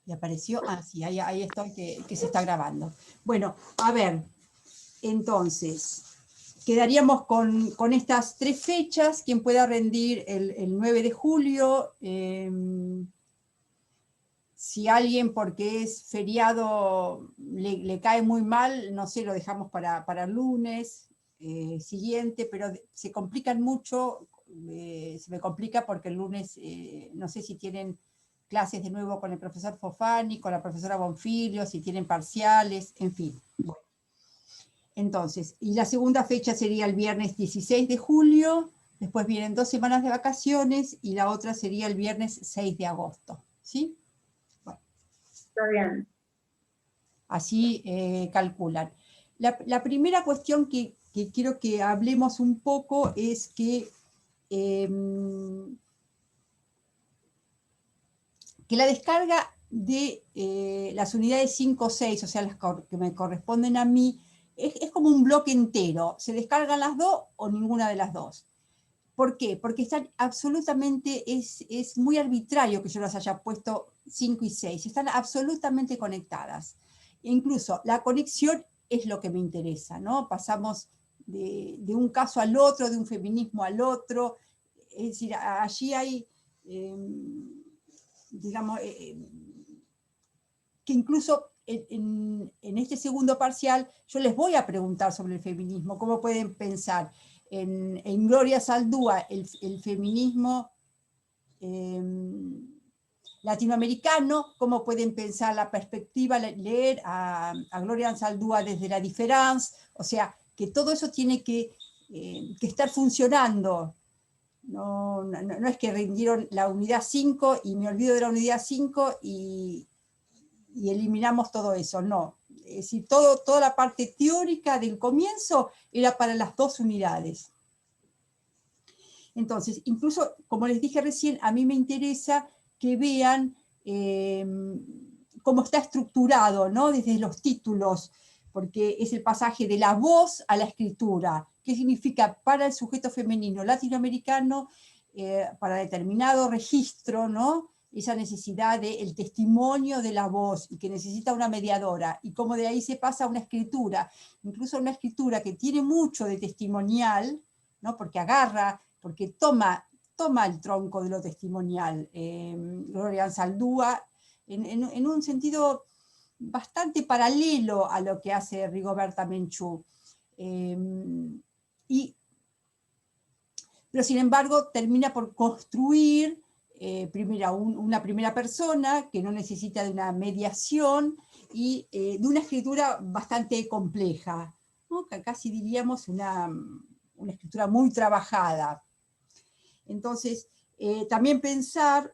¿Y apareció? Ah, sí, ahí estoy, que se está grabando. Bueno, a ver, entonces, quedaríamos con estas 3 fechas, quien pueda rendir el 9 de julio, si alguien porque es feriado le cae muy mal, no sé, lo dejamos para el lunes siguiente, pero se complican mucho, se me complica porque el lunes no sé si tienen clases de nuevo con el profesor Fofani, con la profesora Bonfilio, si tienen parciales, en fin. Bueno. Entonces, y la segunda fecha sería el viernes 16 de julio, después vienen 2 semanas de vacaciones y la otra sería el viernes 6 de agosto, ¿sí? Bueno. Está bien. Así calculan. La primera cuestión que quiero que hablemos un poco es que la descarga de las unidades 5 o 6, o sea, las que me corresponden a mí, es como un bloque entero. ¿Se descargan las dos o ninguna de las dos? ¿Por qué? Porque están absolutamente, es muy arbitrario que yo las haya puesto 5 y 6, están absolutamente conectadas. Incluso la conexión es lo que me interesa, ¿no? Pasamos de un caso al otro, de un feminismo al otro, es decir, allí hay, digamos, que incluso en este segundo parcial yo les voy a preguntar sobre el feminismo, cómo pueden pensar en Gloria Saldúa el feminismo latinoamericano, cómo pueden pensar la perspectiva, leer a Gloria Saldúa desde la diferencia, o sea, que todo eso tiene que estar funcionando. No es que rindieron la unidad 5 y me olvido de la unidad 5 y eliminamos todo eso, no. Es decir, toda la parte teórica del comienzo era para las 2 unidades. Entonces, incluso, como les dije recién, a mí me interesa que vean cómo está estructurado, ¿no? Desde los títulos, porque es el pasaje de la voz a la escritura. ¿Qué significa para el sujeto femenino latinoamericano, para determinado registro, ¿no? Esa necesidad del testimonio de la voz y que necesita una mediadora, y cómo de ahí se pasa a una escritura, incluso una escritura que tiene mucho de testimonial, ¿no? Porque agarra, porque toma el tronco de lo testimonial, Gloria Saldúa, en un sentido bastante paralelo a lo que hace Rigoberta Menchú. Pero sin embargo termina por construir primero una primera persona que no necesita de una mediación y de una escritura bastante compleja, ¿no? Casi diríamos una escritura muy trabajada. Entonces, también pensar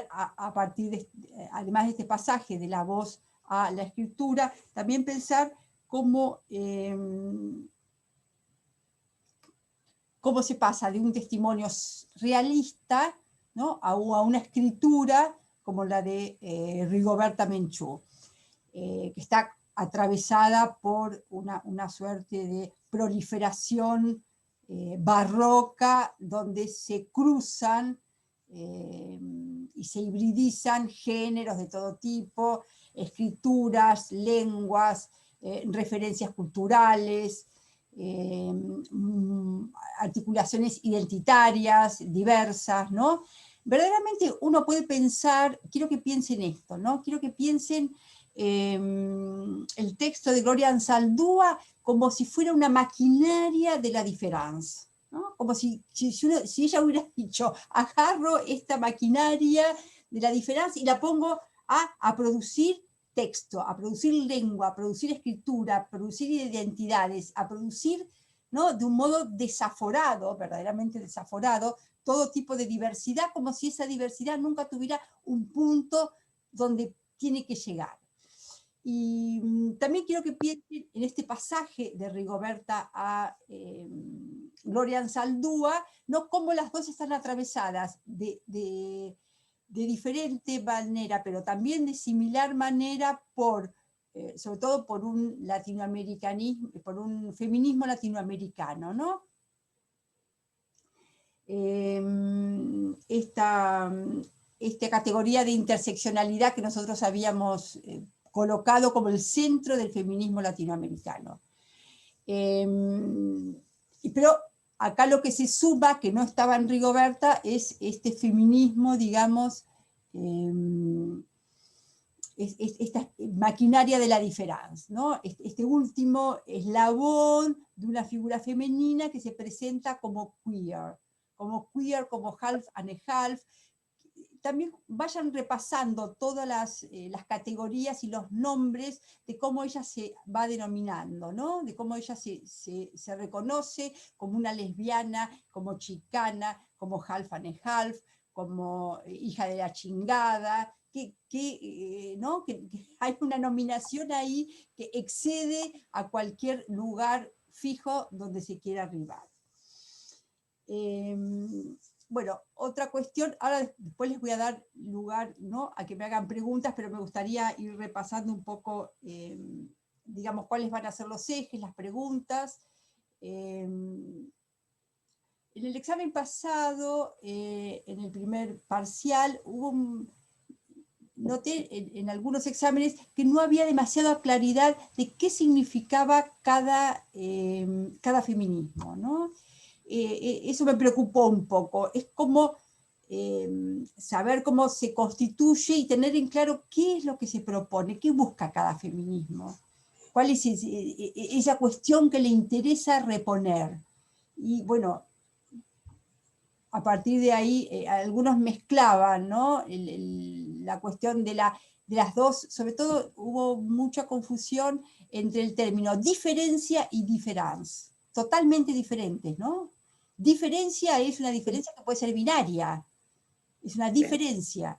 a partir de, además de este pasaje de la voz a la escritura, también pensar cómo se pasa de un testimonio realista, ¿no? a una escritura como la de Rigoberta Menchú, que está atravesada por una suerte de proliferación barroca, donde se cruzan y se hibridizan géneros de todo tipo, escrituras, lenguas, referencias culturales, articulaciones identitarias diversas, ¿no? Verdaderamente uno puede pensar, quiero que piensen esto, ¿no? Quiero que piensen el texto de Gloria Anzaldúa como si fuera una maquinaria de la diferencia, ¿no? Como si ella hubiera dicho, agarro esta maquinaria de la diferencia y la pongo a producir texto, a producir lengua, a producir escritura, a producir identidades, a producir, ¿no? De un modo desaforado, verdaderamente desaforado, todo tipo de diversidad, como si esa diversidad nunca tuviera un punto donde tiene que llegar. Y también quiero que piensen en este pasaje de Rigoberta a Gloria Anzaldúa, ¿no? Cómo las dos están atravesadas de diferente manera, pero también de similar manera, sobre todo por un latinoamericanismo, por un feminismo latinoamericano, ¿no? esta categoría de interseccionalidad que nosotros habíamos colocado como el centro del feminismo latinoamericano. Pero acá lo que se suma, que no estaba en Rigoberta, es este feminismo, digamos, esta maquinaria de la diferencia, ¿no? Este último eslabón de una figura femenina que se presenta como queer, como half and a half. También vayan repasando todas las categorías y los nombres de cómo ella se va denominando, ¿no? De cómo ella se reconoce como una lesbiana, como chicana, como half and a half, como hija de la chingada, ¿no? que hay una nominación ahí que excede a cualquier lugar fijo donde se quiera arribar. Bueno, otra cuestión, ahora después les voy a dar lugar, ¿no?, a que me hagan preguntas, pero me gustaría ir repasando un poco, digamos, cuáles van a ser los ejes, las preguntas. En el examen pasado, en el primer parcial, noté en algunos exámenes que no había demasiada claridad de qué significaba cada feminismo, ¿no? Eso me preocupó un poco. Es como saber cómo se constituye y tener en claro qué es lo que se propone, qué busca cada feminismo, cuál es esa cuestión que le interesa reponer. Y bueno, a partir de ahí algunos mezclaban, ¿no?, la cuestión de las dos, sobre todo hubo mucha confusión entre el término diferencia y diference, totalmente diferentes, ¿no? Diferencia es una diferencia que puede ser binaria, es una diferencia,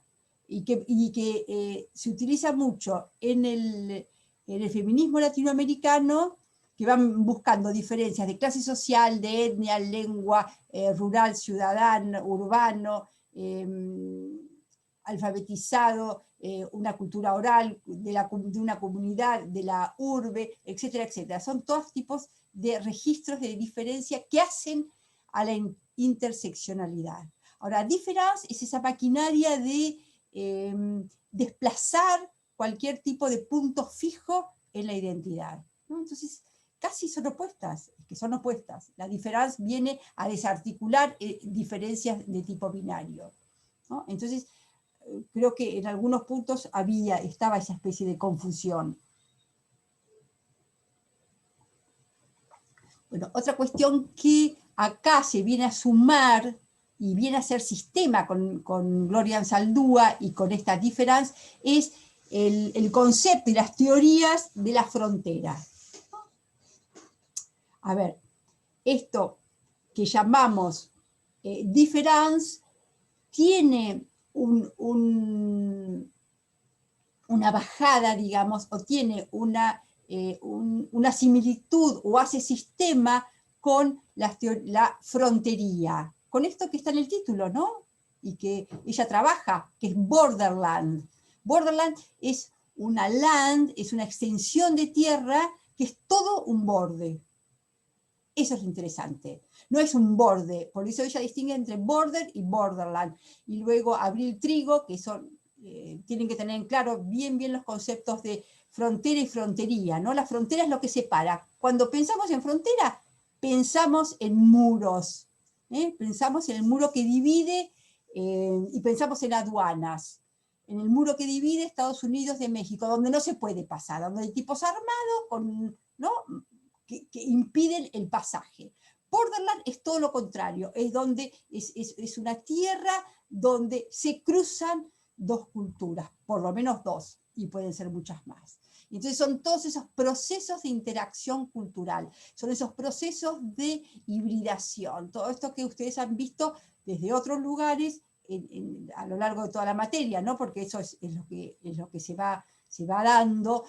y que se utiliza mucho en el feminismo latinoamericano, que van buscando diferencias de clase social, de etnia, lengua, rural, ciudadano, urbano, alfabetizado, una cultura oral, de una comunidad, de la urbe, etcétera, etcétera. Son todos tipos de registros de diferencia que hacen a la interseccionalidad. Ahora, difference es esa maquinaria de desplazar cualquier tipo de punto fijo en la identidad, ¿no? Entonces, casi son opuestas, es que son opuestas. La diferencia viene a desarticular diferencias de tipo binario, ¿no? Entonces, creo que en algunos puntos estaba esa especie de confusión. Bueno, otra cuestión que acá se viene a sumar y viene a ser sistema con Gloria Anzaldúa y con esta diferencia es el concepto y las teorías de la frontera. A ver, esto que llamamos difference tiene una bajada, digamos, o tiene una similitud o hace sistema con la frontería, con esto que está en el título, ¿no? Y que ella trabaja, que es borderland. Borderland es una land, es una extensión de tierra que es todo un borde. Eso es lo interesante. No es un borde, por eso ella distingue entre border y borderland. Y luego Abril Trigo, que son, tienen que tener en claro bien los conceptos de frontera y frontería, ¿no? La frontera es lo que separa. Cuando pensamos en frontera, pensamos en muros, pensamos en el muro que divide y pensamos en aduanas, en el muro que divide Estados Unidos de México, donde no se puede pasar, donde hay tipos armados, ¿no?, que impiden el pasaje. Borderland es todo lo contrario, es donde es una tierra donde se cruzan dos culturas, por lo menos dos, y pueden ser muchas más. Entonces son todos esos procesos de interacción cultural, son esos procesos de hibridación, todo esto que ustedes han visto desde otros lugares a lo largo de toda la materia, ¿no? Porque eso es lo que se va dando,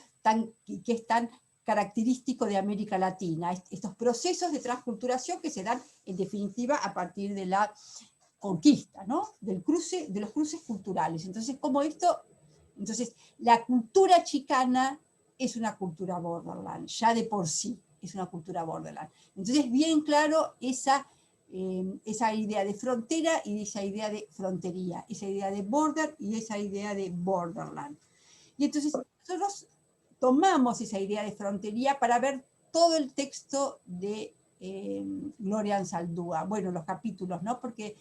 que es tan característico de América Latina, estos procesos de transculturación que se dan en definitiva a partir de la conquista, ¿no?, de los cruces culturales. Entonces, entonces la cultura chicana es una cultura borderland, ya de por sí es una cultura borderland. Entonces, bien claro esa esa idea de frontera y esa idea de frontería, esa idea de border y esa idea de borderland. Y entonces nosotros tomamos esa idea de frontería para ver todo el texto de Gloria Anzaldúa. Bueno, los capítulos, ¿no? Porque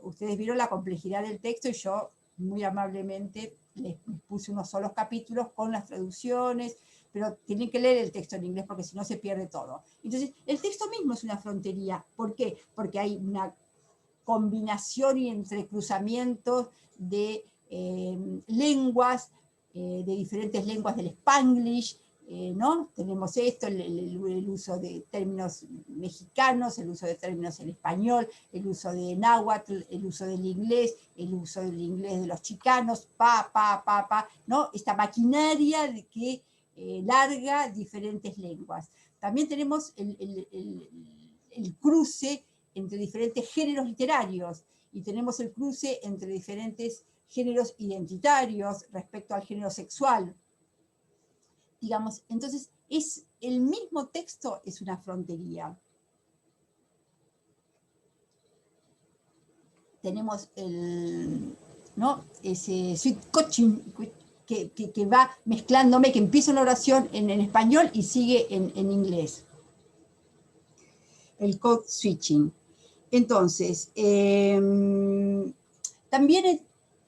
ustedes vieron la complejidad del texto y yo muy amablemente les puse unos solos capítulos con las traducciones, pero tienen que leer el texto en inglés porque si no se pierde todo. Entonces, el texto mismo es una frontería. ¿Por qué? Porque hay una combinación y entrecruzamientos de lenguas, de diferentes lenguas del Spanglish, ¿no? Tenemos esto, el uso de términos mexicanos, el uso de términos en español, el uso de náhuatl, el uso del inglés de los chicanos, ¿no? Esta maquinaria de que larga diferentes lenguas. También tenemos el cruce entre diferentes géneros literarios y tenemos el cruce entre diferentes géneros identitarios respecto al género sexual. Digamos, entonces, el mismo texto es una frontería. Tenemos ¿no? Ese sweet coaching que va mezclándome, que empieza una oración en español y sigue en inglés. El code switching. Entonces, también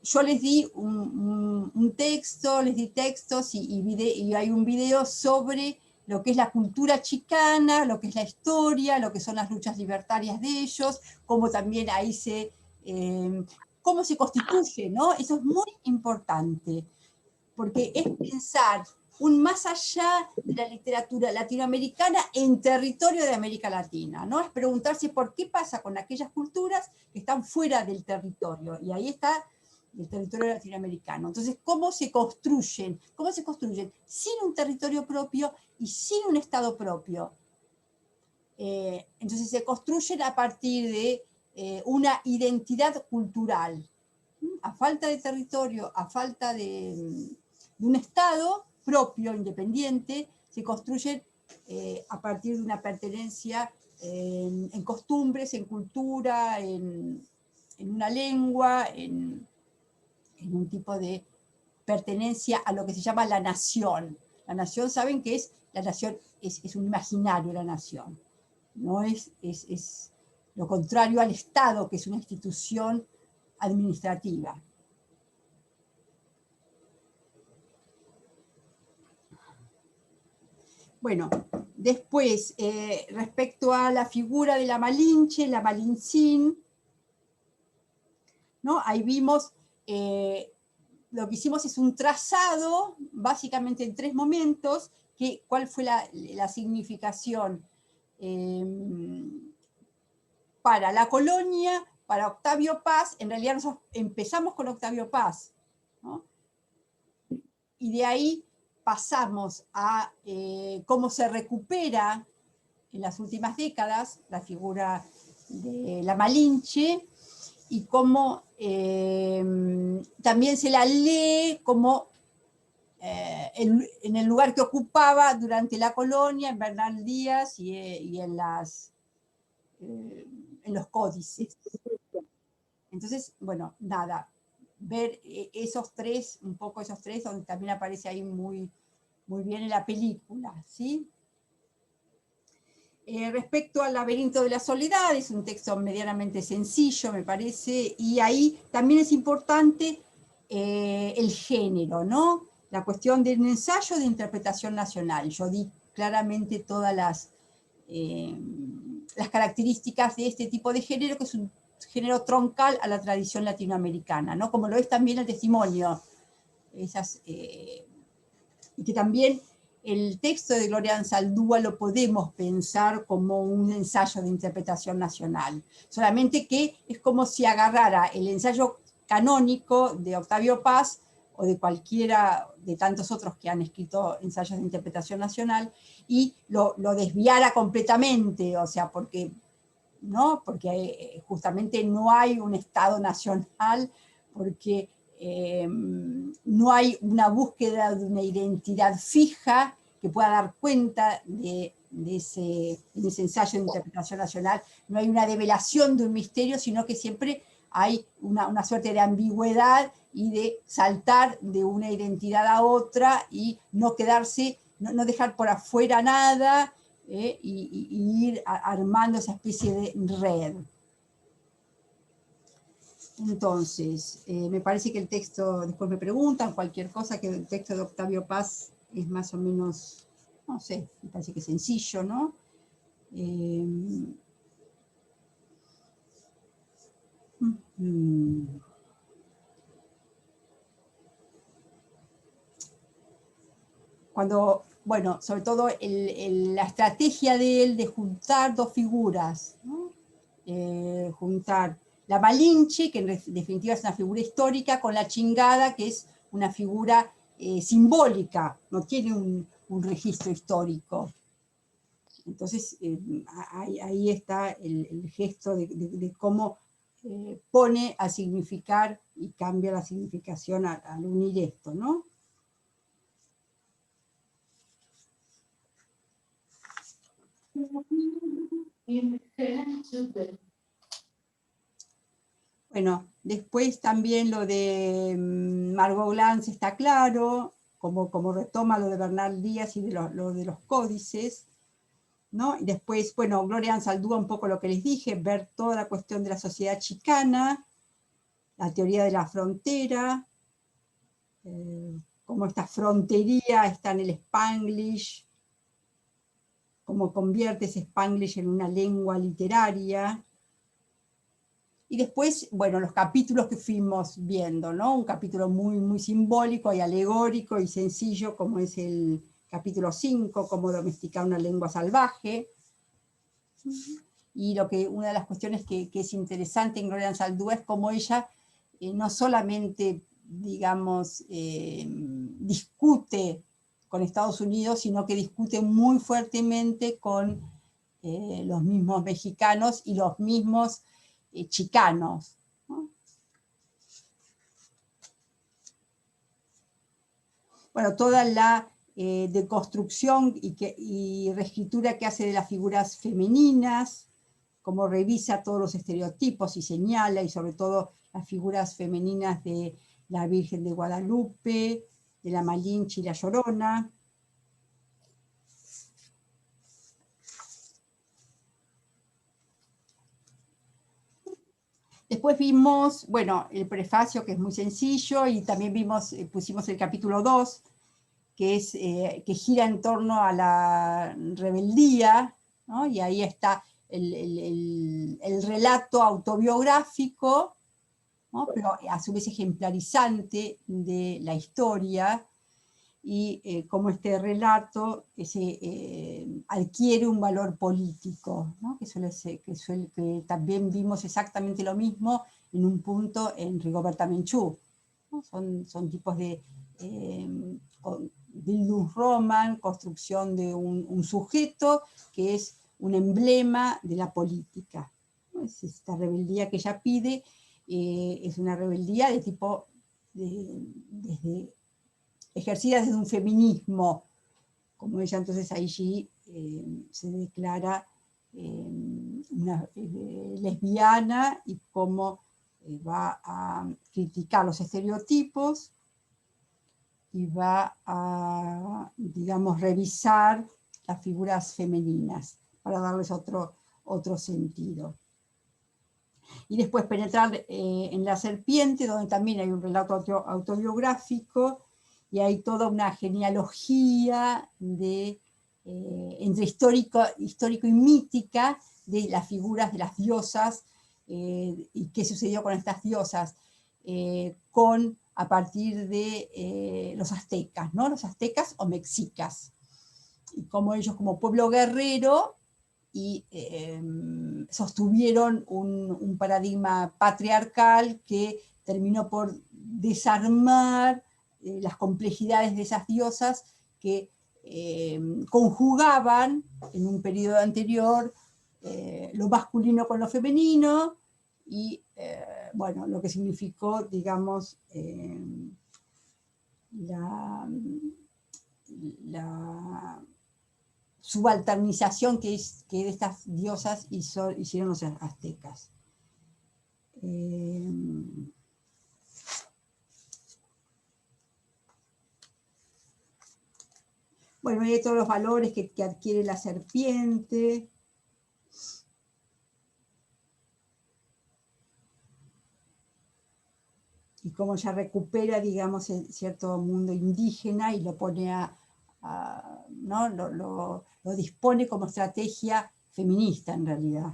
yo les di un texto, les di textos y hay un video sobre lo que es la cultura chicana, lo que es la historia, lo que son las luchas libertarias de ellos, cómo también ahí cómo se constituye, ¿no? Eso es muy importante, porque es pensar un más allá de la literatura latinoamericana en territorio de América Latina, ¿no? Es preguntarse por qué pasa con aquellas culturas que están fuera del territorio, y ahí está el territorio latinoamericano. Entonces, ¿cómo se construyen? ¿Cómo se construyen? Sin un territorio propio y sin un Estado propio. Entonces se construyen a partir de una identidad cultural. A falta de territorio, a falta de un Estado propio, independiente, se construyen a partir de una pertenencia en costumbres, en cultura, en una lengua, en un tipo de pertenencia a lo que se llama la nación. La nación, ¿saben qué es? La nación es un imaginario, la nación. No es lo contrario al Estado, que es una institución administrativa. Bueno, después, respecto a la figura de la Malinche, la Malintzin, ¿no? Ahí vimos, lo que hicimos es un trazado, básicamente en 3 momentos, cuál fue la significación para la colonia, para Octavio Paz. En realidad nosotros empezamos con Octavio Paz, ¿no? Y de ahí pasamos a cómo se recupera en las últimas décadas la figura de la Malinche y cómo también se la lee como en el lugar que ocupaba durante la colonia, en Bernal Díaz y en los códices. Entonces, bueno, nada, ver esos tres, un poco esos tres, donde también aparece ahí muy, muy bien en la película, ¿sí? Respecto al laberinto de la soledad, es un texto medianamente sencillo, me parece, y ahí también es importante el género, ¿no? La cuestión de un ensayo de interpretación nacional. Yo di claramente todas las características de este tipo de género, que es un género troncal a la tradición latinoamericana, ¿no? Como lo es también el testimonio. Y que también el texto de Gloria Anzaldúa lo podemos pensar como un ensayo de interpretación nacional. Solamente que es como si agarrara el ensayo canónico de Octavio Paz o de cualquiera de tantos otros que han escrito ensayos de interpretación nacional y lo desviara completamente, o sea, porque justamente no hay un Estado nacional, porque no hay una búsqueda de una identidad fija que pueda dar cuenta de en ese ensayo de interpretación nacional, no hay una develación de un misterio, sino que siempre hay una suerte de ambigüedad y de saltar de una identidad a otra y no quedarse, no dejar por afuera nada, y ir armando esa especie de red. Entonces, me parece que el texto, después me preguntan cualquier cosa, que el texto de Octavio Paz es más o menos, no sé, me parece que es sencillo, ¿no? Cuando, bueno, sobre todo la estrategia de él de juntar dos figuras, ¿no? Juntar la Malinche, que en definitiva es una figura histórica, con la Chingada, que es una figura simbólica, no tiene un registro histórico. Entonces, ahí está el gesto de cómo pone a significar y cambia la significación al unir esto, ¿no? Bueno, después también lo de Margot Glantz está claro, como retoma lo de Bernal Díaz y lo de los códices, ¿no? Y después, bueno, Gloria Anzaldúa, un poco lo que les dije, ver toda la cuestión de la sociedad chicana, la teoría de la frontera, cómo esta frontería está en el Spanglish, cómo convierte ese Spanglish en una lengua literaria. Y después, bueno, los capítulos que fuimos viendo, ¿no? Un capítulo muy, muy simbólico y alegórico y sencillo, como es el capítulo 5, cómo domesticar una lengua salvaje. Y una de las cuestiones que es interesante en Gloria Anzaldúa es cómo ella no solamente, digamos, discute con Estados Unidos, sino que discute muy fuertemente con los mismos mexicanos y los mismos chicanos, ¿no? Bueno, toda la deconstrucción y reescritura que hace de las figuras femeninas, como revisa todos los estereotipos y señala, y sobre todo las figuras femeninas de la Virgen de Guadalupe, de la Malinche y la Llorona. Después vimos, bueno, el prefacio, que es muy sencillo, y también pusimos el capítulo 2, que gira en torno a la rebeldía, ¿no? Y ahí está el relato autobiográfico, ¿no? Pero a su vez ejemplarizante de la historia, y cómo este relato adquiere un valor político, ¿no? que también vimos exactamente lo mismo en un punto en Rigoberta Menchú, ¿no? Son tipos de Bildungsroman, construcción de un sujeto que es un emblema de la política, ¿no? Es esta rebeldía que ella pide, es una rebeldía de tipo, ejercida desde un feminismo, como ella entonces allí se declara una lesbiana, y cómo va a criticar los estereotipos y va a, digamos, revisar las figuras femeninas para darles otro sentido. Y después penetrar en La serpiente, donde también hay un relato autobiográfico, y hay toda una genealogía entre histórico y mítica de las figuras de las diosas, y qué sucedió con estas diosas, a partir de los aztecas, ¿no? Los aztecas o mexicas, y cómo ellos, como pueblo guerrero, sostuvieron un paradigma patriarcal que terminó por desarmar las complejidades de esas diosas que conjugaban en un periodo anterior lo masculino con lo femenino, y bueno, lo que significó, digamos, la subalternización que de estas diosas hicieron los aztecas. Bueno, hay todos los valores que adquiere la serpiente. Y cómo ella recupera, digamos, cierto mundo indígena y lo pone ¿no? Lo dispone como estrategia feminista, en realidad.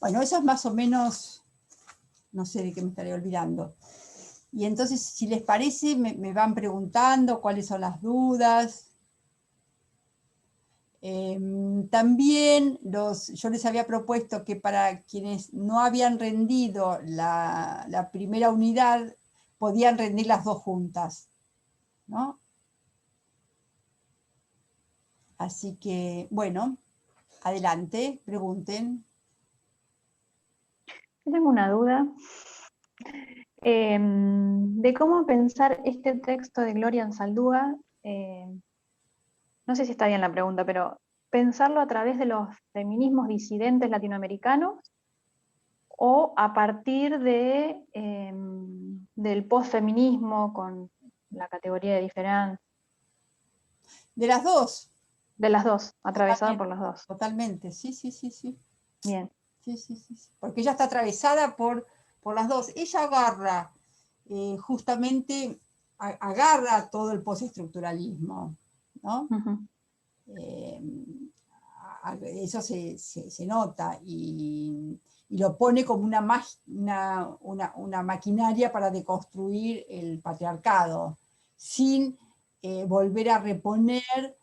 Bueno, eso es más o menos, no sé de qué me estaré olvidando. Y entonces, si les parece, me van preguntando cuáles son las dudas. También yo les había propuesto que para quienes no habían rendido la primera unidad, podían rendir las dos juntas, ¿no? Así que, bueno, adelante, pregunten. Tengo una duda de cómo pensar este texto de Gloria Anzaldúa. No sé si está bien la pregunta, pero pensarlo a través de los feminismos disidentes latinoamericanos o a partir del posfeminismo con la categoría de diferencia. De las dos. De las dos, atravesada por las dos. Totalmente, sí. Bien. Sí. Porque ella está atravesada por las dos. Ella agarra, justamente, agarra todo el postestructuralismo, ¿no? Uh-huh. Eso se nota y lo pone como una maquinaria para deconstruir el patriarcado, sin volver a reponer,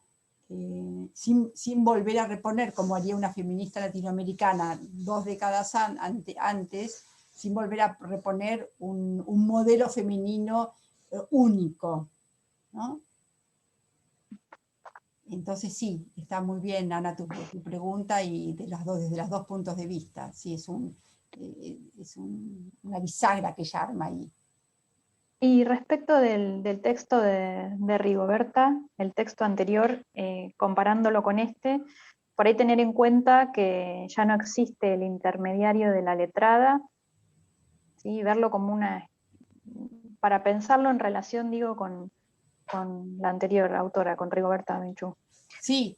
sin volver a reponer, como haría una feminista latinoamericana 2 décadas antes, sin volver a reponer un modelo femenino único, ¿no? Entonces sí, está muy bien, Ana, tu pregunta, y desde los dos puntos de vista. Sí, es una bisagra que ella arma ahí. Y respecto del texto de Rigoberta, el texto anterior, comparándolo con este, por ahí tener en cuenta que ya no existe el intermediario de la letrada, ¿sí? Verlo como para pensarlo en relación, digo, con la anterior autora, con Rigoberta Menchú. Sí,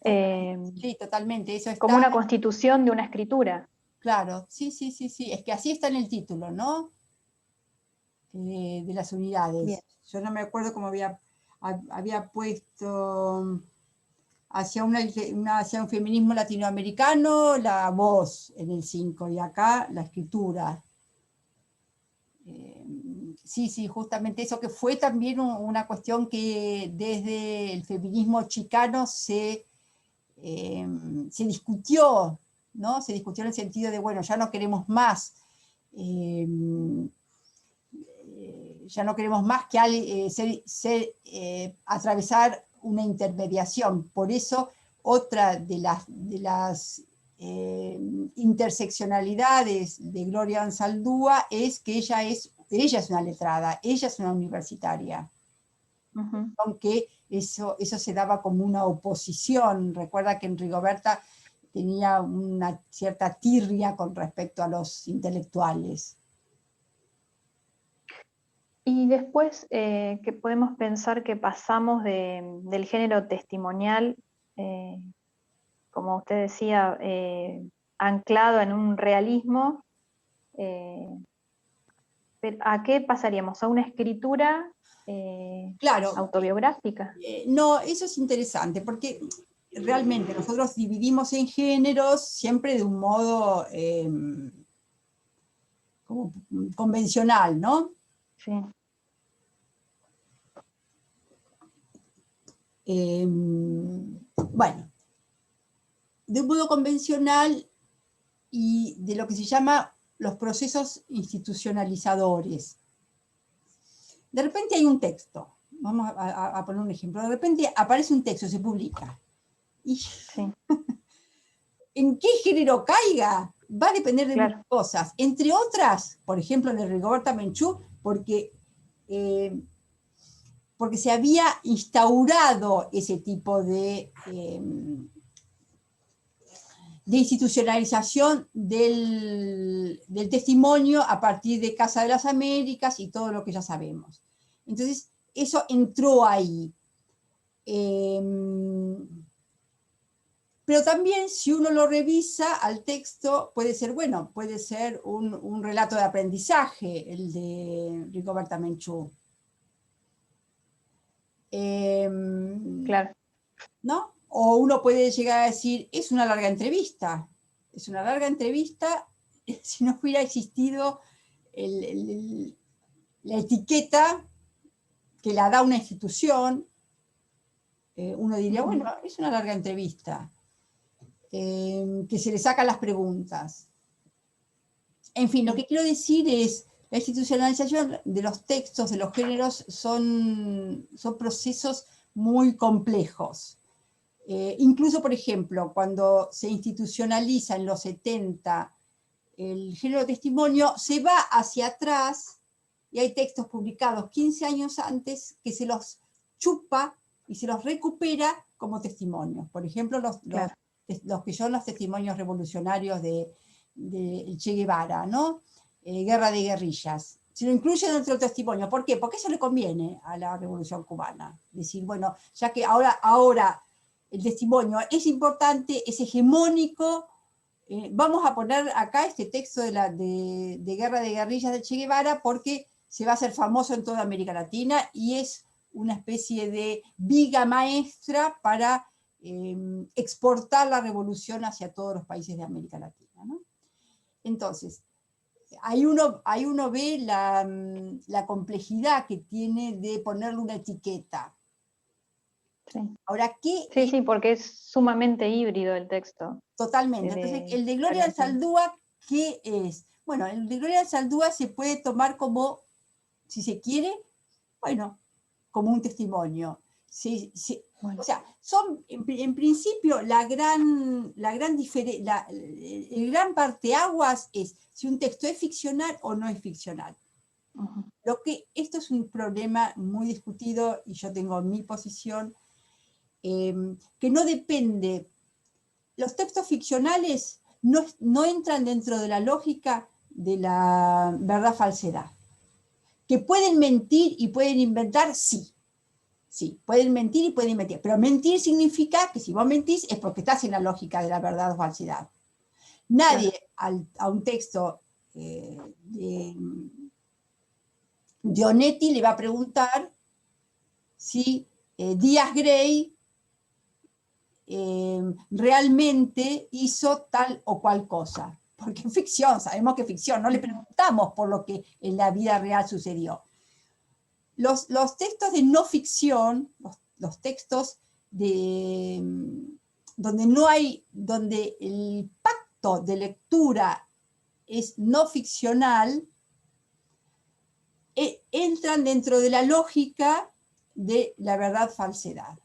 totalmente. Eso está, como una constitución de una escritura. Claro, sí. Es que así está en el título, ¿no? De las unidades. Bien. Yo no me acuerdo cómo había puesto hacia un feminismo latinoamericano la voz en el 5 y acá la escritura. Sí, justamente eso, que fue también una cuestión que desde el feminismo chicano se discutió, ¿no? Se discutió en el sentido de, bueno, ya no queremos más, que atravesar una intermediación. Por eso, otra de las interseccionalidades de Gloria Anzaldúa es que ella es una letrada, ella es una universitaria. Uh-huh. Aunque eso se daba como una oposición. Recuerda que en Rigoberta tenía una cierta tirria con respecto a los intelectuales. Y después, que podemos pensar que pasamos del género testimonial, como usted decía, anclado en un realismo, ¿a qué pasaríamos? ¿A una escritura claro, autobiográfica? No, eso es interesante, porque realmente nosotros dividimos en géneros siempre de un modo como convencional, ¿no? Sí. Bueno, de un modo convencional y de lo que se llama los procesos institucionalizadores. De repente hay un texto, vamos a poner un ejemplo, de repente aparece un texto, se publica. Y Sí. ¿en qué género caiga? Va a depender de muchas cosas. Entre otras, por ejemplo, de Rigoberta Menchú, porque porque se había instaurado ese tipo de institucionalización del testimonio a partir de Casa de las Américas y todo lo que ya sabemos. Entonces, eso entró ahí. Pero también, si uno lo revisa al texto, puede ser, bueno, puede ser un relato de aprendizaje, el de Rigoberta Menchú. Claro. ¿No? O uno puede llegar a decir, es una larga entrevista. Es una larga entrevista si no hubiera existido la etiqueta que la da una institución. Uno diría, bueno, es una larga entrevista. Que se le sacan las preguntas. En fin, lo que quiero decir es, la institucionalización de los textos, de los géneros, son procesos muy complejos. Incluso, por ejemplo, cuando se institucionaliza en los 70 el género de testimonio, se va hacia atrás y hay textos publicados 15 años antes que se los chupa y se los recupera como testimonios. Por ejemplo, los que son los testimonios revolucionarios de Che Guevara, ¿no? Guerra de guerrillas. Se lo incluye dentro del testimonio. ¿Por qué? Porque eso le conviene a la Revolución Cubana. Decir, bueno, ya que ahora el testimonio es importante, es hegemónico, vamos a poner acá este texto de Guerra de Guerrillas de Che Guevara porque se va a hacer famoso en toda América Latina y es una especie de viga maestra para exportar la revolución hacia todos los países de América Latina, ¿no? Entonces, ahí uno ve la complejidad que tiene de ponerle una etiqueta. Sí. Ahora, sí, porque es sumamente híbrido el texto. Totalmente. Entonces, el de Gloria Anzaldúa, ¿qué es? Bueno, el de Gloria Anzaldúa se puede tomar como, si se quiere, bueno, como un testimonio. Bueno. O sea, son, en principio, el gran parteaguas es si un texto es ficcional o no es ficcional. Esto es un problema muy discutido, y yo tengo mi posición, que no depende. Los textos ficcionales no entran dentro de la lógica de la verdad-falsedad. Que pueden mentir y pueden inventar, sí. Sí, pueden mentir y pueden inventar. Pero mentir significa que si vos mentís es porque estás en la lógica de la verdad o falsedad. Nadie a un texto de Onetti le va a preguntar si Díaz Grey realmente hizo tal o cual cosa. Porque es ficción, sabemos que es ficción, no le preguntamos por lo que en la vida real sucedió. Los textos de no ficción, los textos donde el pacto de lectura es no ficcional, entran dentro de la lógica de la verdad-falsedad.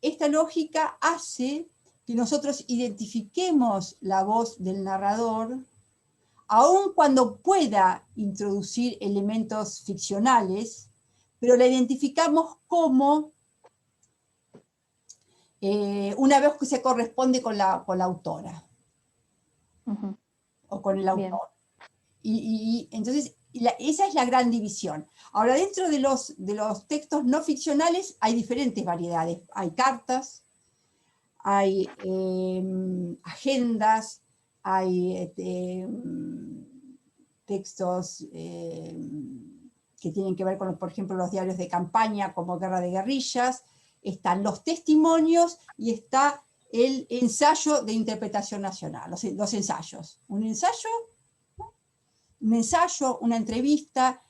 Esta lógica hace que nosotros identifiquemos la voz del narrador, aun cuando pueda introducir elementos ficcionales, pero la identificamos como una voz que se corresponde con la autora o con el autor. Y entonces, esa es la gran división. Ahora, dentro de los textos no ficcionales hay diferentes variedades. Hay cartas, hay agendas, hay textos que tienen que ver con, por ejemplo, los diarios de campaña como Guerra de Guerrillas, están los testimonios y está el ensayo de interpretación nacional, los ensayos. Un ensayo, una entrevista,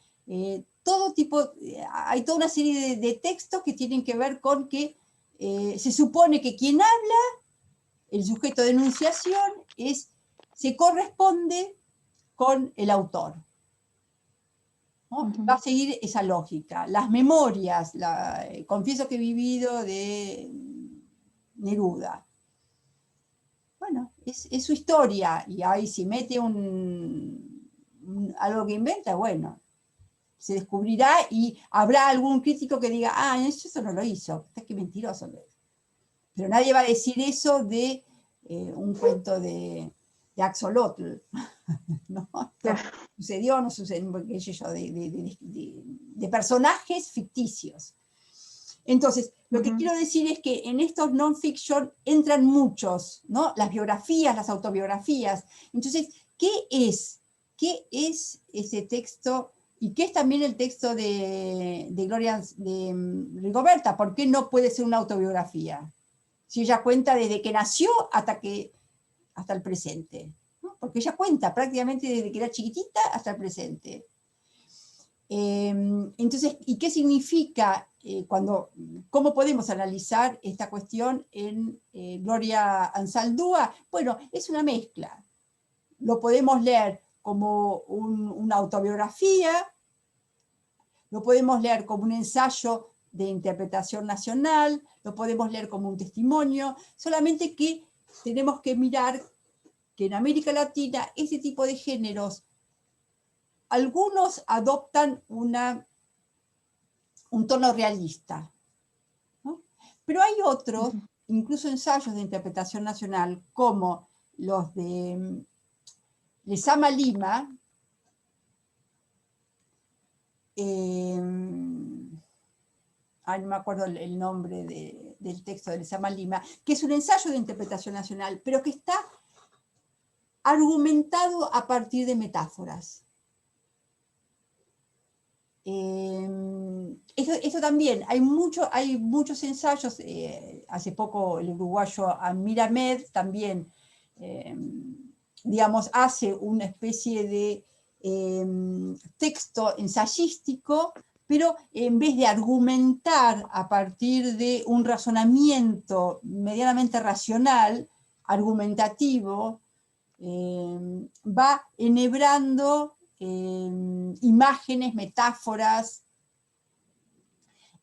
todo tipo, hay toda una serie de textos que tienen que ver con que se supone que quien habla, el sujeto de enunciación, se corresponde con el autor, ¿no? Va a seguir esa lógica. Las memorias, confieso que he vivido de Neruda. Bueno, es su historia, y ahí si mete algo que inventa, bueno, se descubrirá y habrá algún crítico que diga, ah, eso no lo hizo, qué mentiroso. Pero nadie va a decir eso de un cuento de Axolotl, ¿no? Claro. Sucedió, no sucedió, qué sé yo, de personajes ficticios. Entonces, lo que quiero decir es que en estos non-fiction entran muchos, ¿no? Las biografías, las autobiografías. Entonces, ¿qué es ese texto? Y qué es también el texto de Gloria, de Rigoberta. ¿Por qué no puede ser una autobiografía? Si ella cuenta desde que nació hasta el presente, ¿no? Porque ella cuenta prácticamente desde que era chiquitita hasta el presente. Entonces, ¿y qué significa cómo podemos analizar esta cuestión en Gloria Anzaldúa? Bueno, es una mezcla. Lo podemos leer como una autobiografía, lo podemos leer como un ensayo de interpretación nacional, lo podemos leer como un testimonio, solamente que tenemos que mirar que en América Latina ese tipo de géneros, algunos adoptan un tono realista, ¿no? Pero hay otros, incluso ensayos de interpretación nacional, como los de Lezama Lima, no me acuerdo el nombre del texto de Lezama Lima, que es un ensayo de interpretación nacional, pero que está argumentado a partir de metáforas. Esto también, hay muchos ensayos, hace poco el uruguayo Amir Ahmed también, digamos, hace una especie de texto ensayístico, pero en vez de argumentar a partir de un razonamiento medianamente racional, argumentativo, va enhebrando imágenes, metáforas.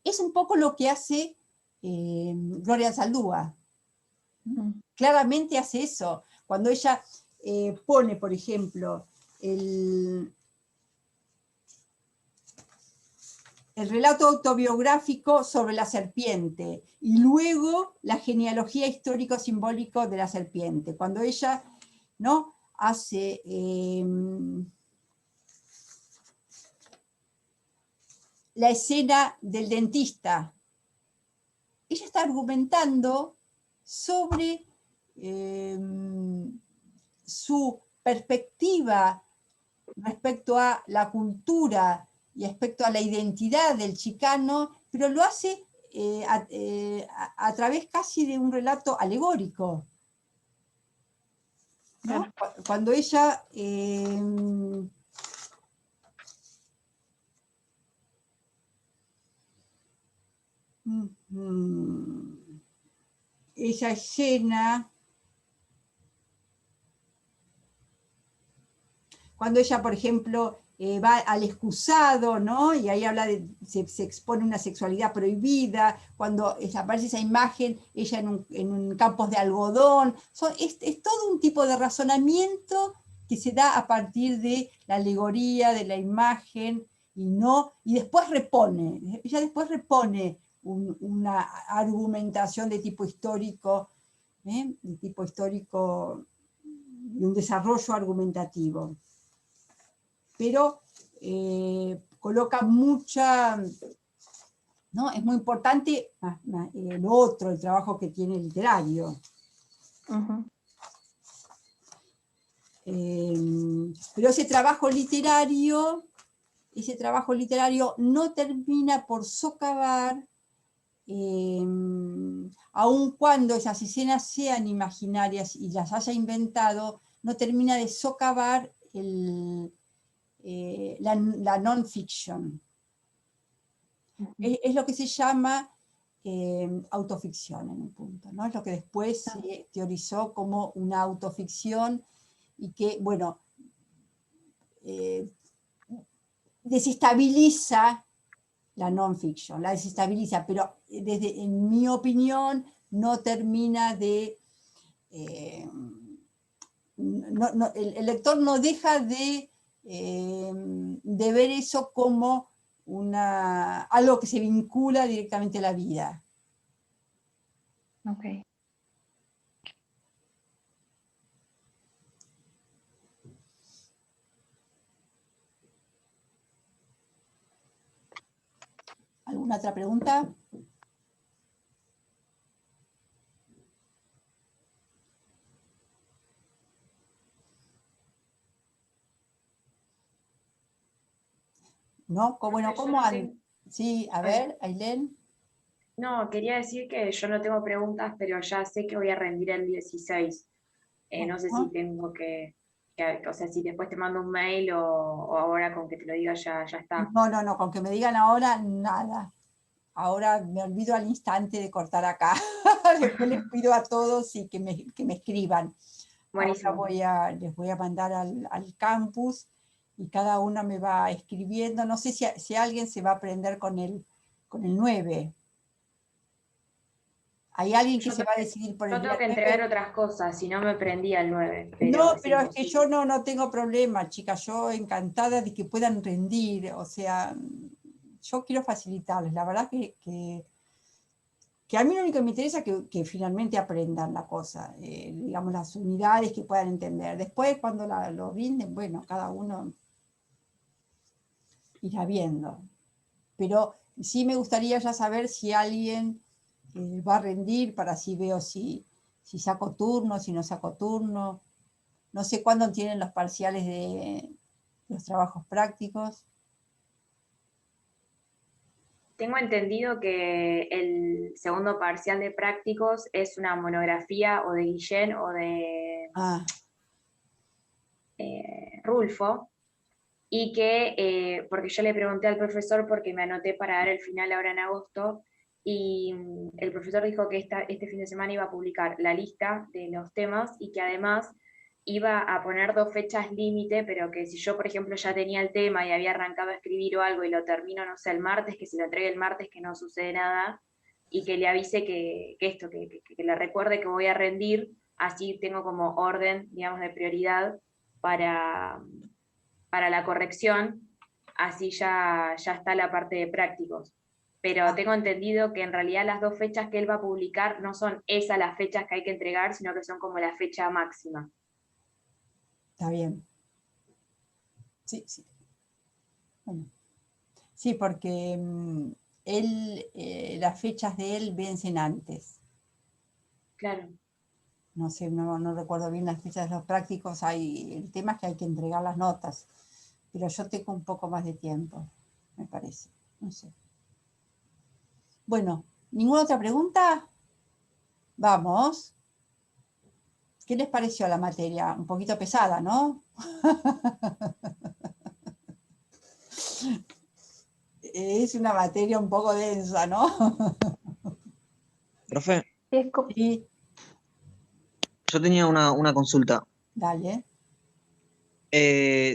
Es un poco lo que hace Gloria Anzaldúa. Claramente hace eso. Cuando ella pone, por ejemplo, el relato autobiográfico sobre la serpiente y luego la genealogía histórico-simbólico de la serpiente. Cuando ella, ¿no?, hace la escena del dentista, ella está argumentando sobre su perspectiva respecto a la cultura y respecto a la identidad del chicano, pero lo hace a través casi de un relato alegórico, ¿no? Cuando ella esa escena, cuando ella, por ejemplo, va al excusado, ¿no? Y ahí habla se expone una sexualidad prohibida, cuando aparece esa imagen, ella en un campos de algodón. Es todo un tipo de razonamiento que se da a partir de la alegoría, de la imagen, y después repone, ella después repone una argumentación de tipo histórico, y un desarrollo argumentativo. Pero coloca mucha, ¿no? Es muy importante lo otro, el trabajo que tiene el literario. Pero ese trabajo literario no termina por socavar, aun cuando esas escenas sean imaginarias y las haya inventado, no termina de socavar la non-fiction. Es lo que se llama autoficción en un punto, ¿no? Es lo que después se teorizó como una autoficción y que, bueno, desestabiliza la non-fiction, la desestabiliza, pero en mi opinión no termina de... el lector no deja de de ver eso como algo que se vincula directamente a la vida. Ok. ¿Alguna otra pregunta? ¿No? Bueno, Profe, yo ¿cómo no andan? tengo- Sí, a ver, Ailén. No, quería decir que yo no tengo preguntas, pero ya sé que voy a rendir el 16. No sé si Bueno, tengo o sea, si después te mando un mail o ahora con que te lo diga ya está. no, con que me digan ahora, nada. Ahora me olvido al instante de cortar acá. Después les pido a todos y que me escriban. Ahora Buenísimo. les voy a mandar al campus y cada uno me va escribiendo. No sé si alguien se va a aprender con el 9. ¿Hay alguien que Yo se tengo va a que, decidir por el yo tengo día que entregar 9? otras cosas, si no me prendía el 9, pero No, es pero es que yo imposible. no tengo problema, chicas. Yo encantada de que puedan rendir. O sea, yo quiero facilitarles. La verdad que a mí lo único que me interesa es que finalmente aprendan la cosa, digamos, las unidades que puedan entender. Después, cuando lo rinden, bueno, cada uno irá viendo. Pero sí me gustaría ya saber si alguien va a rendir, para así veo si saco turno, si no saco turno. No sé cuándo tienen los parciales de los trabajos prácticos. Tengo entendido que el segundo parcial de prácticos es una monografía o de Guillén o de Ah, Rulfo, y que, porque yo le pregunté al profesor porque me anoté para dar el final ahora en agosto, y el profesor dijo que este fin de semana iba a publicar la lista de los temas y que además iba a poner 2 fechas límite, pero que si yo, por ejemplo, ya tenía el tema y había arrancado a escribir o algo y lo termino, no sé, el martes, que se lo entregue el martes, que no sucede nada, y que le avise que le recuerde que voy a rendir, así tengo como orden, digamos, de prioridad para, para la corrección, así ya está la parte de prácticos. Pero tengo entendido que en realidad las 2 fechas que él va a publicar no son esas las fechas que hay que entregar, sino que son como la fecha máxima. está bien. Sí, sí. Bueno. Sí, porque las fechas de él vencen antes. Claro. No sé, no recuerdo bien las fechas de los prácticos. El tema es que hay que entregar las notas. Pero yo tengo un poco más de tiempo, me parece. No sé. Bueno, ¿ninguna otra pregunta? Vamos. ¿Qué les pareció la materia? Un poquito pesada, ¿no? Es una materia un poco densa, ¿no? Profe, Sí, es co- Sí, yo tenía una consulta. dale.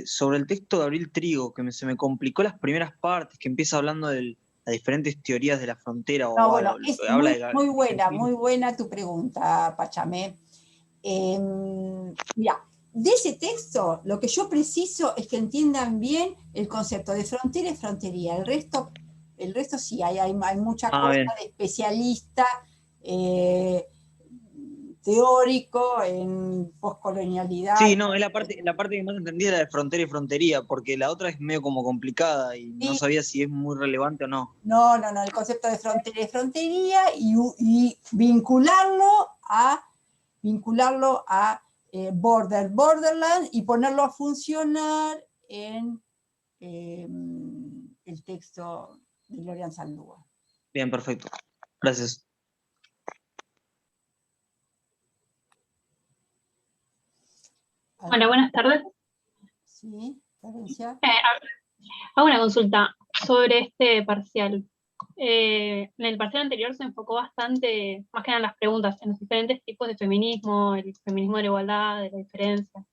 Sobre el texto de Abril Trigo, se me complicó las primeras partes, que empieza hablando de las diferentes teorías de la frontera, No, o bueno, bueno, es habla muy buena tu pregunta, Pachamé. Mira, de ese texto, lo que yo preciso es que entiendan bien el concepto de frontera y frontería. El resto sí, hay mucha cosa bien. de especialista teórico en poscolonialidad. Sí, no, es la parte que más entendí era de frontera y frontería, porque la otra es medio como complicada y no Sí, sabía si es muy relevante o no. no, el concepto de frontera y frontería y vincularlo a borderland y ponerlo a funcionar en el texto de Gloria Saldúa. Bien, perfecto. Gracias. Hola, buenas tardes. Sí, Florencia. Hago una consulta sobre este parcial. En el parcial anterior se enfocó bastante, más que nada en las preguntas, en los diferentes tipos de feminismo, el feminismo de la igualdad, de la diferencia.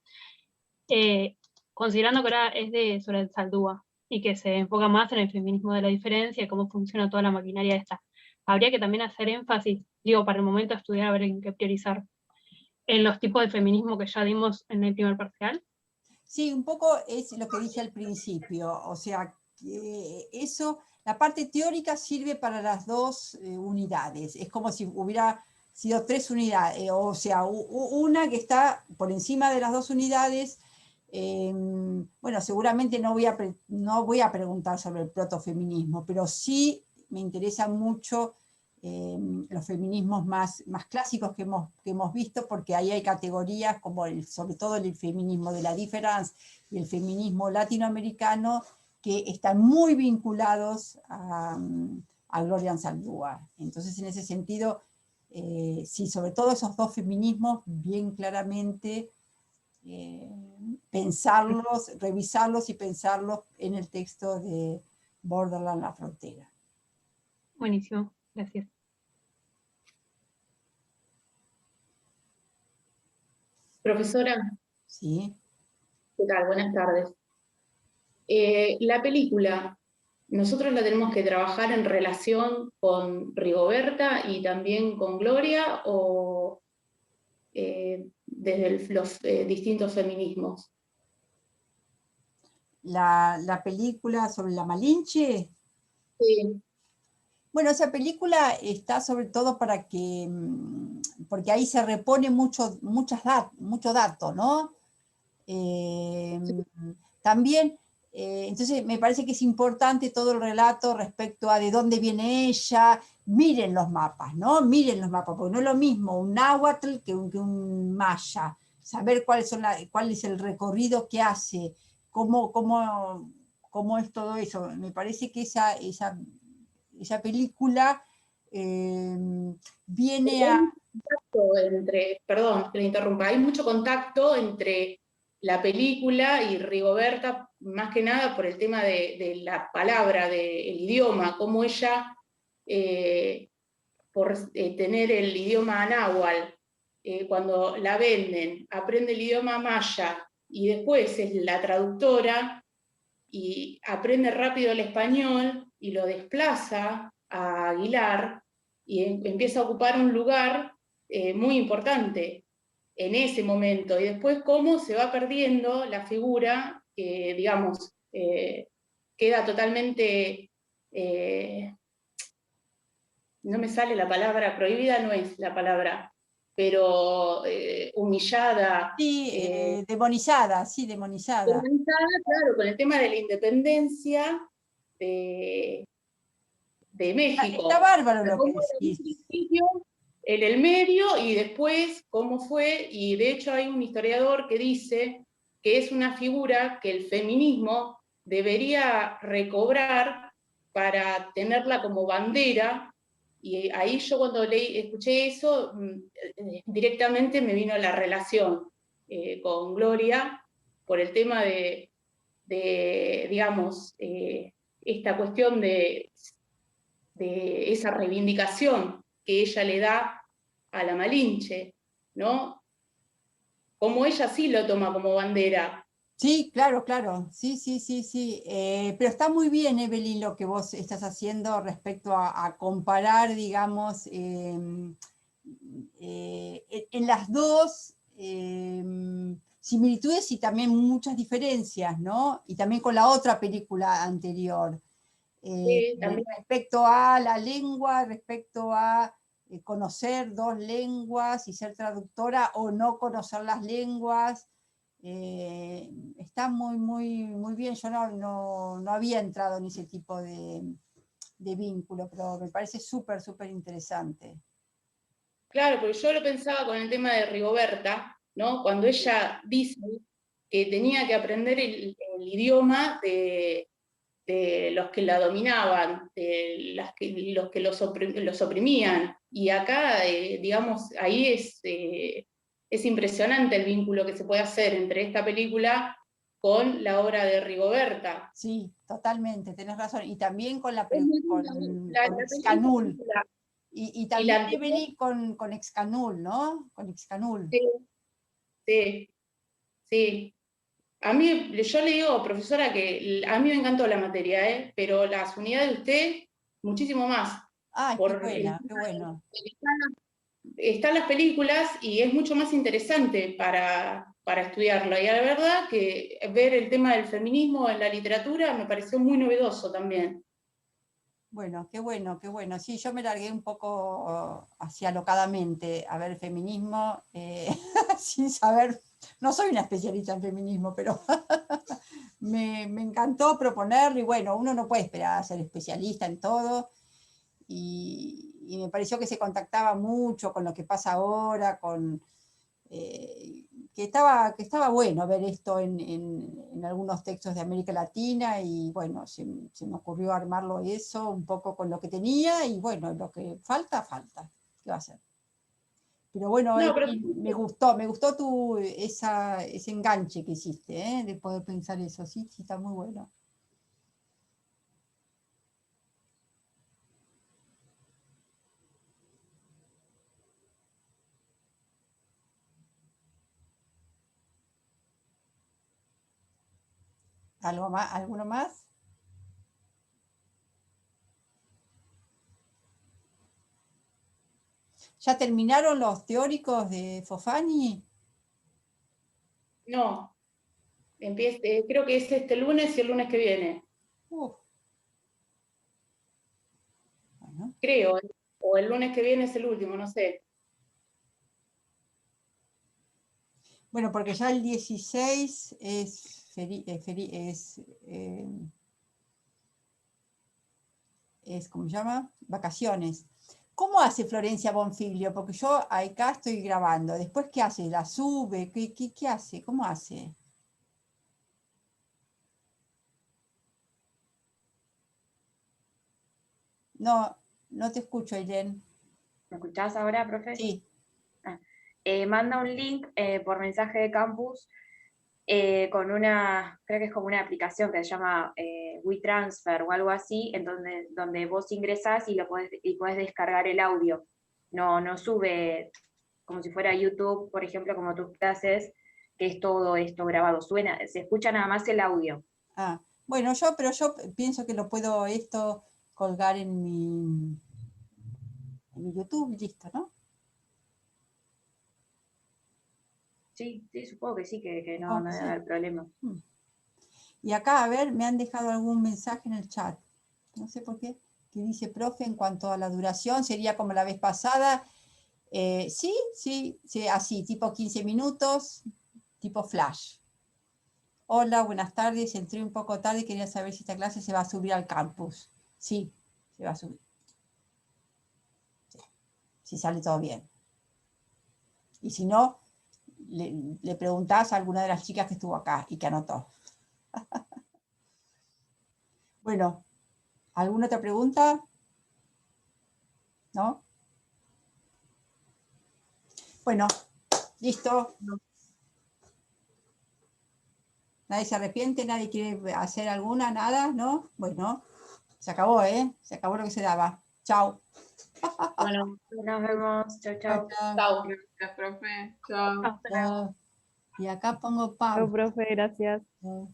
Considerando que ahora es sobre el Saldúa y que se enfoca más en el feminismo de la diferencia y cómo funciona toda la maquinaria esta. Habría que también hacer énfasis, digo, para el momento de estudiar, a ver en qué priorizar, en los tipos de feminismo que ya dimos en el primer parcial. Sí, un poco es lo que dije al principio, o sea, que eso, la parte teórica sirve para las dos unidades, es como si hubiera sido 3 unidades, o sea, una que está por encima de las 2 unidades. Bueno, seguramente no voy a preguntar sobre el protofeminismo, pero sí me interesa mucho los feminismos más clásicos que hemos visto, porque ahí hay categorías como sobre todo el feminismo de la difference y el feminismo latinoamericano, que están muy vinculados a Gloria Anzaldúa. Entonces, en ese sentido, sí, sobre todo esos dos feminismos, bien claramente pensarlos, revisarlos y pensarlos en el texto de Borderland, La Frontera. Buenísimo, gracias. Profesora, ¿Sí? ¿qué tal? Buenas tardes. La película, ¿nosotros la tenemos que trabajar en relación con Rigoberta y también con Gloria o desde los distintos feminismos? La película sobre la Malinche. Sí. Bueno, esa película está sobre todo para que, porque ahí se repone mucho dato, ¿no? También, entonces me parece que es importante todo el relato respecto a de dónde viene ella. Miren los mapas, ¿no? Miren los mapas, porque no es lo mismo un náhuatl que un maya. Saber cuál es el recorrido que hace, cómo es todo eso. Me parece que esa película viene a... Perdón que le interrumpa, hay mucho contacto entre la película y Rigoberta, más que nada por el tema de la palabra, del idioma, cómo ella, por tener el idioma náhuatl, cuando la venden, aprende el idioma maya y después es la traductora y aprende rápido el español y lo desplaza a Aguilar y empieza a ocupar un lugar muy importante en ese momento, y después cómo se va perdiendo la figura que, digamos, queda totalmente, no me sale la palabra, prohibida no es la palabra, pero humillada. Sí, demonizada, sí, demonizada. Demonizada, claro, con el tema de la independencia de México. Está bárbaro lo que decís. En el medio y después cómo fue, y de hecho hay un historiador que dice que es una figura que el feminismo debería recobrar para tenerla como bandera, y ahí yo cuando escuché eso, directamente me vino la relación con Gloria, por el tema de digamos, esta cuestión de esa reivindicación que ella le da a la Malinche, ¿no? Como ella sí lo toma como bandera. Sí, claro, claro, sí. Pero está muy bien, Evelyn, lo que vos estás haciendo respecto a comparar, digamos, en las dos similitudes y también muchas diferencias, ¿no? Y también con la otra película anterior. Respecto a la lengua, respecto a conocer dos lenguas y ser traductora o no conocer las lenguas. Está muy bien. Yo no había entrado en ese tipo de vínculo, pero me parece súper interesante. Claro, porque yo lo pensaba con el tema de Rigoberta, ¿no? Cuando ella dice que tenía que aprender el idioma de los que la dominaban, de los que los oprimían. Y acá, digamos, ahí es impresionante el vínculo que se puede hacer entre esta película con la obra de Rigoberta. Sí, totalmente, tenés razón. Y también con con la Excanul. película. Y también Evelyn con Excanul, ¿no? Con Excanul. Sí. A mí, yo le digo, profesora, que a mí me encantó la materia, pero las unidades de usted, muchísimo más. Ah, qué bueno. Están las películas y es mucho más interesante para para estudiarlo. Y la verdad que ver el tema del feminismo en la literatura me pareció muy novedoso también. Bueno, qué bueno, qué bueno. Sí, yo me largué un poco así alocadamente a ver el feminismo, sin saber, no soy una especialista en feminismo, pero me encantó proponerlo y bueno, uno no puede esperar a ser especialista en todo y me pareció que se contactaba mucho con lo que pasa ahora, que estaba bueno ver esto en algunos textos de América Latina y bueno, se me ocurrió armarlo eso un poco con lo que tenía y bueno, lo que falta. ¿Qué va a ser? Pero bueno, No, pero me gustó ese enganche que hiciste, de poder pensar eso, sí, está muy bueno. ¿Algo más? ¿Alguno más? ¿Ya terminaron los teóricos de Fofani? no, creo que es este lunes y el lunes que viene. Bueno. Creo, o el lunes que viene es el último, no sé. Bueno, porque ya el 16 ¿cómo se llama? Vacaciones. ¿Cómo hace Florencia Bonfiglio? Porque yo acá estoy grabando. Después, ¿qué hace? ¿La sube? ¿Qué hace? ¿Cómo hace? No, no te escucho, Irene. ¿Me escuchás ahora, profe? Sí. Manda un link por mensaje de campus con creo que es como una aplicación que se llama WeTransfer o algo así, en donde vos ingresás y podés descargar el audio. No sube como si fuera YouTube, por ejemplo, como tus clases, que es todo esto grabado. Se escucha nada más el audio. Bueno, pero yo pienso que lo puedo colgar en mi YouTube, listo, ¿no? Sí, supongo que sí, que no Supongo que debe sí. haber problema. Y acá, a ver, me han dejado algún mensaje en el chat. No sé por qué. Que dice, profe, en cuanto a la duración, sería como la vez pasada. Sí, así, tipo 15 minutos, tipo flash. Hola, buenas tardes. Entré un poco tarde y quería saber si esta clase se va a subir al campus. Sí, se va a subir. Sí, si sale todo bien. Y si no, le preguntás a alguna de las chicas que estuvo acá y que anotó. Bueno, ¿alguna otra pregunta? ¿No? Bueno, listo. Nadie se arrepiente, nadie quiere hacer alguna, nada, ¿no? Bueno, se acabó, ¿eh? Se acabó lo que se daba. Chao. Bueno, nos vemos. Chau, chau. Chao. Gracias, profe. Chao. Hasta luego. Y acá pongo Chao, pausa. profe, gracias. Chao.